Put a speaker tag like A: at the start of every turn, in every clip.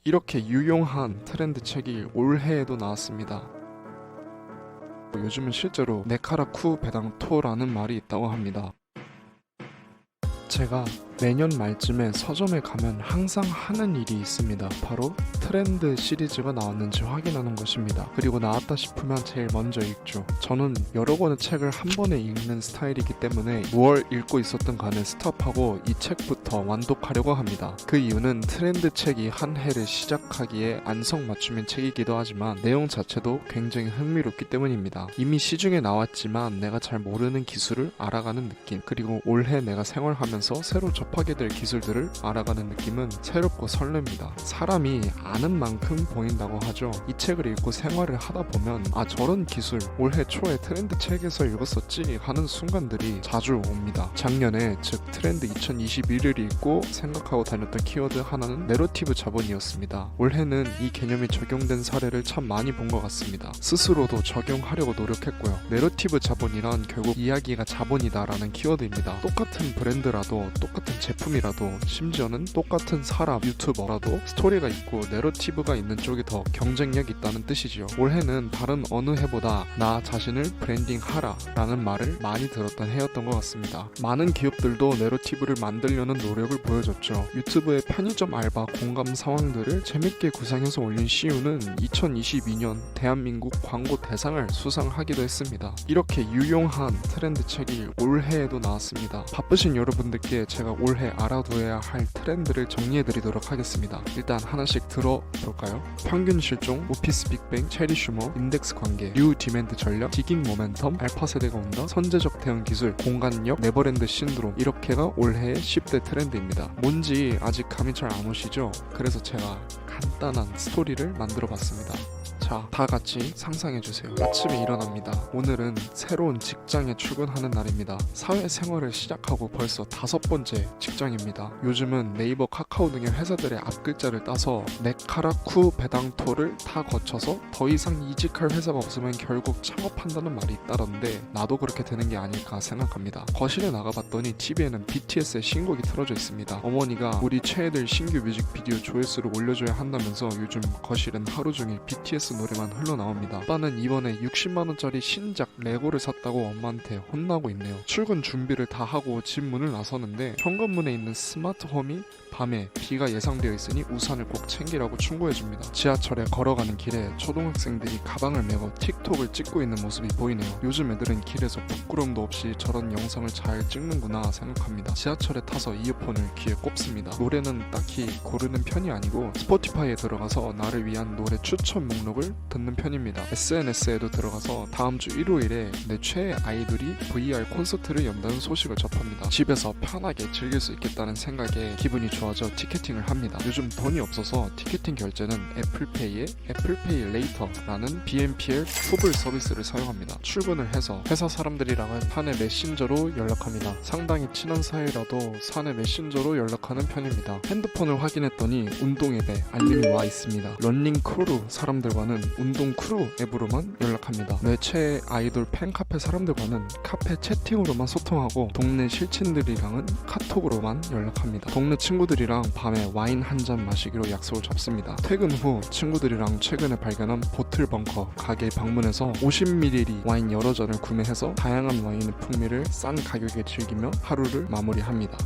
A: 이렇게 유용한 트렌드 책이 올해에도 나왔습니다. 요즘은 실제로 네카라쿠 배당토라는 말이 있다고 합니다. 제가 매년 말쯤에 서점에 가면 항상 하는 일이 있습니다. 바로 트렌드 시리즈가 나왔는지 확인하는 것입니다. 그리고 나왔다 싶으면 제일 먼저 읽죠. 저는 여러 권의 책을 한 번에 읽는 스타일이기 때문에 무얼 읽고 있었든 간에 스톱하고 이 책부터 완독하려고 합니다. 그 이유는 트렌드 책이 한 해를 시작하기에 안성맞춤인 책이기도 하지만 내용 자체도 굉장히 흥미롭기 때문입니다. 이미 시중에 나왔지만 내가 잘 모르는 기술을 알아가는 느낌, 그리고 올해 내가 생활하면서 새로 접하게 될 기술들을 알아가는 느낌은 새롭고 설렙니다. 사람이 아는 만큼 보인다고 하죠. 이 책을 읽고 생활을 하다 보면 저런 기술 올해 초에 트렌드 책에서 읽었었지 하는 순간들이 자주 옵니다. 작년에 즉 트렌드 2021을 읽고 생각하고 다녔던 키워드 하나는 내러티브 자본이었습니다. 올해는 이 개념이 적용된 사례를 참 많이 본 것 같습니다. 스스로도 적용하려고 노력했고요. 내러티브 자본이란 결국 이야기가 자본이다라는 키워드입니다. 똑같은 브랜드라도 똑같은 제품이라도 심지어는 똑같은 사람, 유튜버라도 스토리가 있고 내러티브가 있는 쪽이 더 경쟁력 있다는 뜻이지요. 올해는 다른 어느 해보다 나 자신을 브랜딩하라 라는 말을 많이 들었던 해였던 것 같습니다. 많은 기업들도 내러티브를 만들려는 노력을 보여줬죠. 유튜브의 편의점 알바 공감 상황들을 재밌게 구상해서 올린 CU는 2022년 대한민국 광고 대상을 수상하기도 했습니다. 이렇게 유용한 트렌드 책이 올해에도 나왔습니다. 바쁘신 여러분들께 제가 올해 알아둬야 할 트렌드를 정리해드리도록 하겠습니다. 일단 하나씩 들어볼까요? 평균 실종, 오피스 빅뱅, 체리 슈머, 인덱스 관계, 뉴 디맨드 전략, 디깅 모멘텀, 알파 세대가 온다, 선제적 대응 기술, 공간력, 네버랜드 신드롬, 이렇게가 올해의 10대 트렌드입니다. 뭔지 아직 감이 잘 안 오시죠? 그래서 제가 간단한 스토리를 만들어 봤습니다. 자, 다 같이 상상해주세요. 아침에 일어납니다. 오늘은 새로운 직장에 출근하는 날입니다. 사회생활을 시작하고 벌써 5번째 직장입니다. 요즘은 네이버, 카카오 등의 회사들의 앞글자를 따서 네카라쿠 배당토를 다 거쳐서 더 이상 이직할 회사가 없으면 결국 창업한다는 말이 있다던데 나도 그렇게 되는 게 아닐까 생각합니다. 거실에 나가봤더니 TV에는 BTS의 신곡이 틀어져 있습니다. 어머니가 우리 최애들 신규 뮤직비디오 조회수를 올려줘야 한다면서 요즘 거실은 하루 종일 BTS 노래만 흘러나옵니다. 아빠는 이번에 60만원짜리 신작 레고를 샀다고 엄마한테 혼나고 있네요. 출근 준비를 다 하고 집 문을 나서는데 현관문에 있는 스마트홈이 밤에 비가 예상되어 있으니 우산을 꼭 챙기라고 충고해줍니다. 지하철에 걸어가는 길에 초등학생들이 가방을 메고 틱톡을 찍고 있는 모습이 보이네요. 요즘 애들은 길에서 부끄럼도 없이 저런 영상을 잘 찍는구나 생각합니다. 지하철에 타서 이어폰을 귀에 꼽습니다. 노래는 딱히 고르는 편이 아니고 스포티파이에 들어가서 나를 위한 노래 추천 목록을 듣는 편입니다. SNS에도 들어가서 다음 주 일요일에 내 최애 아이돌이 VR 콘서트를 연다는 소식을 접합니다. 집에서 편하게 즐길 수 있겠다는 생각에 기분이 좋아져 티켓팅을 합니다. 요즘 돈이 없어서 티켓팅 결제는 애플페이의 애플페이 레이터라는 BNPL 후불 서비스를 사용합니다. 출근을 해서 회사 사람들이랑은 사내 메신저로 연락합니다. 상당히 친한 사이라도 사내 메신저로 연락하는 편입니다. 핸드폰을 확인했더니 운동 앱에 알림이 와 있습니다. 런닝 크루 사람들과는 운동 크루 앱으로만 연락합니다. 내 최애 아이돌 팬카페 사람들과는 카페 채팅으로만 소통하고 동네 실친들이랑은 카톡으로만 연락합니다. 동네 친구들이랑 밤에 와인 한 잔 마시기로 약속을 잡습니다. 퇴근 후 친구들이랑 최근에 발견한 보틀벙커 가게에 방문해서 50ml 와인 여러 잔을 구매해서 다양한 와인의 풍미를 싼 가격에 즐기며 하루를 마무리합니다.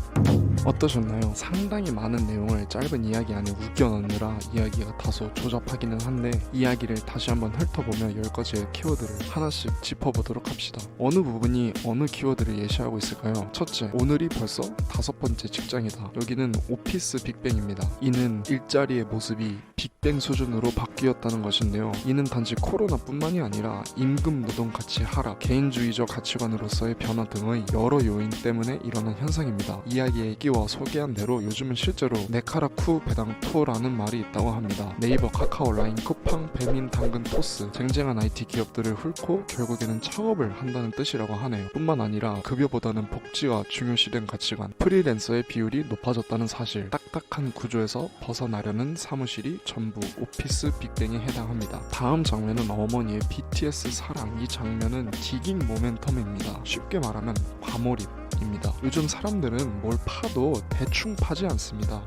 A: 어떠셨나요? 상당히 많은 내용을 짧은 이야기 안에 웃겨 넣느라 이야기가 다소 조잡하기는 한데 이야기를 다시 한번 훑어보며 10가지의 키워드를 하나씩 짚어보도록 합시다. 어느 부분이 어느 키워드를 예시하고 있을까요? 첫째, 오늘이 벌써 5번째 직장이다. 여기는 오피스 빅뱅입니다. 이는 일자리의 모습이 빅뱅 수준으로 바뀌었다는 것인데요. 이는 단지 코로나뿐만이 아니라 임금 노동 같이 하락, 개인주의적 가치관으로서의 변화 등의 여러 요인 때문에 일어난 현상입니다. 이야기에 끼워 소개한 대로 요즘은 실제로 네카라쿠 배당토라는 말이 있다고 합니다. 네이버, 카카오, 라인, 쿠팡, 배민, 당근, 토스 쟁쟁한 IT 기업들을 훑고 결국에는 창업을 한다는 뜻이라고 하네요. 뿐만 아니라 급여보다는 복지가 중요시된 가치관, 프리랜서의 비율이 높아졌다는 사실, 딱딱한 구조에서 벗어나려는 사무실이 전부 오피스 빅뱅에 해당합니다. 다음 장면은 어머니의 BTS 사랑. 이 장면은 디깅 모멘텀입니다. 쉽게 말하면 과몰입입니다. 요즘 사람들은 뭘 파도 대충 파지 않습니다.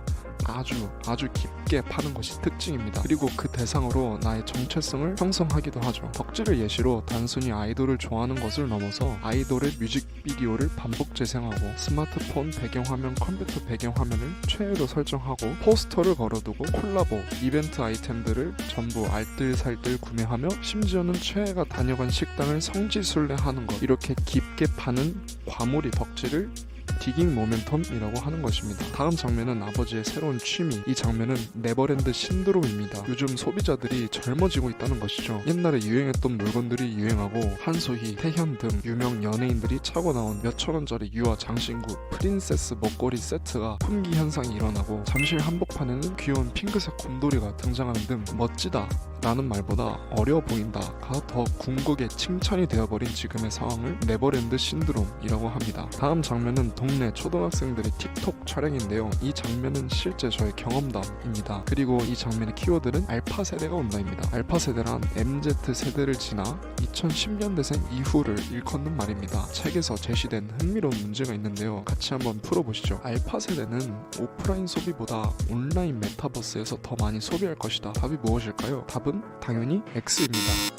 A: 아주 깊게 파는 것이 특징입니다. 그리고 그 대상으로 나의 정체성을 형성하기도 하죠. 덕질을 예시로 단순히 아이돌을 좋아하는 것을 넘어서 아이돌의 뮤직비디오를 반복 재생하고 스마트폰 배경화면, 컴퓨터 배경화면을 최애로 설정하고 포스터를 걸어두고 콜라보, 이벤트 아이템들을 전부 알뜰살뜰 구매하며 심지어는 최애가 다녀간 식당을 성지순례하는 것, 이렇게 깊게 파는 과몰입 덕질을 디깅 모멘텀이라고 하는 것입니다. 다음 장면은 아버지의 새로운 취미. 이 장면은 네버랜드 신드롬입니다. 요즘 소비자들이 젊어지고 있다는 것이죠. 옛날에 유행했던 물건들이 유행하고 한소희, 태현 등 유명 연예인들이 차고 나온 몇천원짜리 유아 장신구, 프린세스 목걸이 세트가 품귀 현상이 일어나고 잠실 한복판에는 귀여운 핑크색 곰돌이가 등장하는 등 멋지다 라는 말보다 어려 보인다가 더 궁극의 칭찬이 되어버린 지금의 상황을 네버랜드 신드롬이라고 합니다. 다음 장면은 동네 초등학생들의 틱톡 촬영인데요. 이 장면은 실제 저의 경험담입니다. 그리고 이 장면의 키워드는 알파 세대가 온다입니다. 알파 세대란 MZ 세대를 지나 2010년대생 이후를 일컫는 말입니다. 책에서 제시된 흥미로운 문제가 있는데요. 같이 한번 풀어보시죠. 알파 세대는 오프라인 소비보다 온라인 메타버스에서 더 많이 소비할 것이다. 답이 무엇일까요? 답은 당연히 X입니다.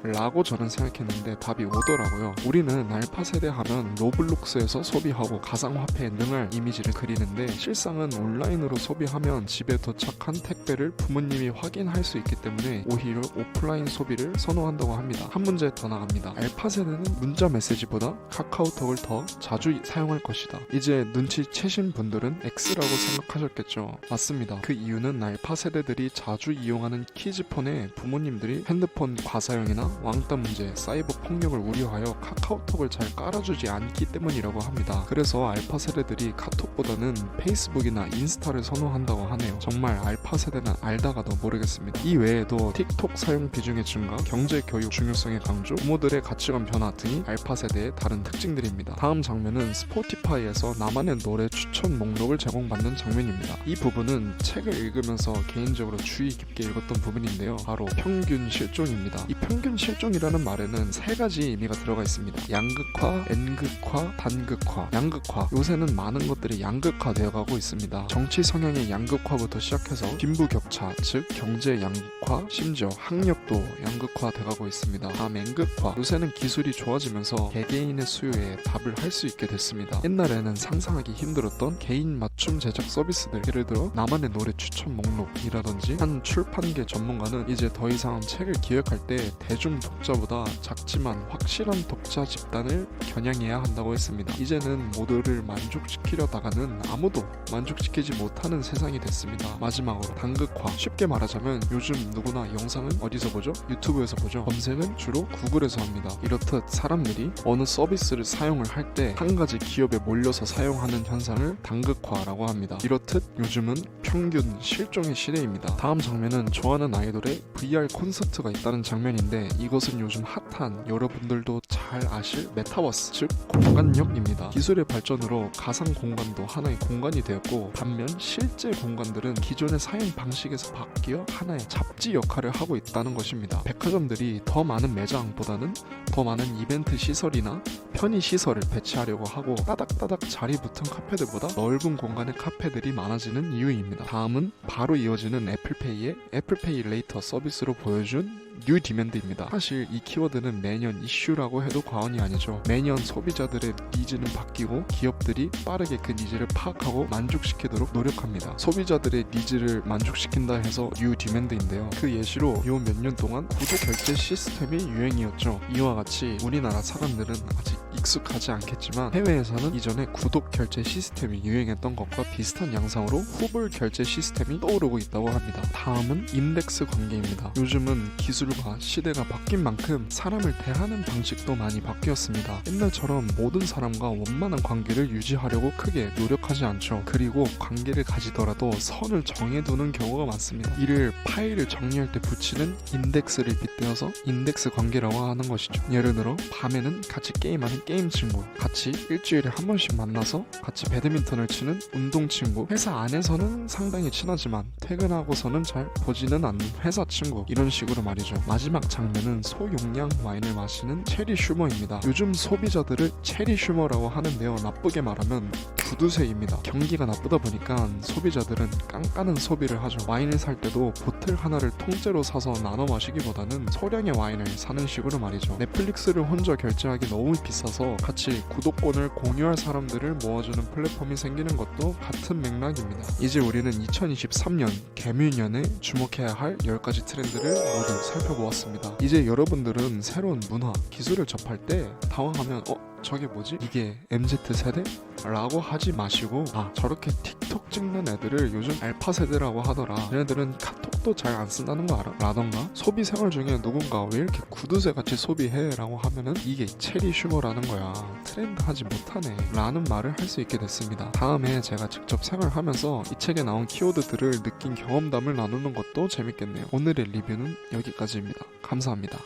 A: 라고 저는 생각했는데 답이 오더라고요. 우리는 알파 세대 하면 로블록스에서 소비하고 가상화폐에 능할 이미지를 그리는데 실상은 온라인으로 소비하면 집에 도착한 택배를 부모님이 확인할 수 있기 때문에 오히려 오프라인 소비를 선호한다고 합니다. 한 문제 더 나갑니다. 알파 세대는 문자 메시지보다 카카오톡을 더 자주 사용할 것이다. 이제 눈치채신 분들은 X라고 생각하셨겠죠. 맞습니다. 그 이유는 알파 세대들이 자주 이용하는 키즈폰에 부모님들이 핸드폰 과사용이나 왕따 문제, 사이버 폭력을 우려하여 카카오톡을 잘 깔아주지 않기 때문이라고 합니다. 그래서 알파 세대들이 카톡보다는 페이스북이나 인스타를 선호한다고 하네요. 정말 알파 세대는 알다가도 모르겠습니다. 이 외에도 틱톡 사용 비중의 증가, 경제 교육 중요성의 강조, 부모들의 가치관 변화 등이 알파 세대의 다른 특징들입니다. 다음 장면은 스포티파이에서 나만의 노래 추천 목록을 제공받는 장면입니다. 이 부분은 책을 읽으면서 개인적으로 주의 깊게 읽었던 부분인데요. 바로 평균 실종입니다. 이 평균 실종이라는 말에는 세 가지 의미가 들어가 있습니다. 양극화, N극화, 단극화. 양극화. 요새는 많은 것들이 양극화 되어가고 있습니다. 정치 성향의 양극화부터 시작해서 빈부격차, 즉 경제 양극화, 심지어 학력도 양극화 돼가고 있습니다. 다음 N극화. 요새는 기술이 좋아지면서 개개인의 수요에 답을 할 수 있게 됐습니다. 옛날에는 상상하기 힘들었던 개인 맞춤 제작 서비스들, 예를 들어 나만의 노래 추천 목록이라든지, 한 출판계 전문가는 이제 더 이상 책을 기획할 때 대중 독자보다 작지만 확실한 독자 집단을 겨냥해야 한다고 했습니다. 이제는 모두를 만족시키려다가는 아무도 만족시키지 못하는 세상이 됐습니다. 마지막으로 단극화. 쉽게 말하자면 요즘 누구나 영상은 어디서 보죠? 유튜브에서 보죠. 검색은 주로 구글에서 합니다. 이렇듯 사람들이 어느 서비스를 사용을 할 때 한 가지 기업에 몰려서 사용하는 현상을 단극화라고 합니다. 이렇듯 요즘은 평균 실종의 시대입니다. 다음 장면은 좋아하는 아이돌의 VR 콘서트가 있다는 장면인데, 이것은 요즘 핫한 여러분들도 잘 아실 메타버스, 즉 공간역입니다. 기술의 발전으로 가상 공간도 하나의 공간이 되었고, 반면 실제 공간들은 기존의 사용 방식에서 바뀌어 하나의 잡지 역할을 하고 있다는 것입니다. 백화점들이 더 많은 매장보다는 더 많은 이벤트 시설이나 편의 시설을 배치하려고 하고, 따닥따닥 자리 붙은 카페들보다 넓은 공간의 카페들이 많아지는 이유입니다. 다음은 바로 이어지는 애플페이의 애플페이 레이터 서비스로 보여준 뉴 디맨드입니다. 사실 이 키워드는 매년 이슈라고 해도 과언이 아니죠. 매년 소비자들의 니즈는 바뀌고 기업들이 빠르게 그 니즈를 파악하고 만족시키도록 노력합니다. 소비자들의 니즈를 만족시킨다 해서 뉴 디맨드인데요. 그 예시로 요 몇 년 동안 구독 결제 시스템이 유행이었죠. 이와 같이 우리나라 사람들은 아직 익숙하지 않겠지만 해외에서는 이전에 구독 결제 시스템이 유행했던 것과 비슷한 양상으로 후불 결제 시스템이 떠오르고 있다고 합니다. 다음은 인덱스 관계입니다. 요즘은 기술과 시대가 바뀐 만큼 사람을 대하는 방식도 많이 바뀌었습니다. 옛날처럼 모든 사람과 원만한 관계를 유지하려고 크게 노력하지 않죠. 그리고 관계를 가지더라도 선을 정해두는 경우가 많습니다. 이를 파일을 정리할 때 붙이는 인덱스를 빗대어서 인덱스 관계라고 하는 것이죠. 예를 들어 밤에는 같이 게임하는 게임 게임 친구, 같이 일주일에 한 번씩 만나서 같이 배드민턴을 치는 운동 친구, 회사 안에서는 상당히 친하지만 퇴근하고서는 잘 보지는 않는 회사 친구, 이런 식으로 말이죠. 마지막 장면은 소용량 와인을 마시는 체리 슈머입니다. 요즘 소비자들을 체리 슈머라고 하는데요, 나쁘게 말하면 구두쇠입니다. 경기가 나쁘다 보니까 소비자들은 깐깐한 소비를 하죠. 와인을 살 때도 보틀 하나를 통째로 사서 나눠 마시기보다는 소량의 와인을 사는 식으로 말이죠. 넷플릭스를 혼자 결제하기 너무 비싸서 같이 구독권을 공유할 사람들을 모아주는 플랫폼이 생기는 것도 같은 맥락입니다. 이제 우리는 2023년 개묘년에 주목해야 할 10가지 트렌드를 모두 살펴보았습니다. 이제 여러분들은 새로운 문화, 기술을 접할 때 당황하면 저게 뭐지? 이게 MZ세대? 라고 하지 마시고, 저렇게 틱톡 찍는 애들을 요즘 알파 세대라고 하더라, 얘네들은 카톡도 잘 안 쓴다는 거 알아? 라던가 소비 생활 중에 누군가 왜 이렇게 구두쇠 같이 소비해? 라고 하면은 이게 체리 슈머라는 거야, 트렌드 하지 못하네 라는 말을 할 수 있게 됐습니다. 다음에 제가 직접 생활하면서 이 책에 나온 키워드들을 느낀 경험담을 나누는 것도 재밌겠네요. 오늘의 리뷰는 여기까지입니다. 감사합니다.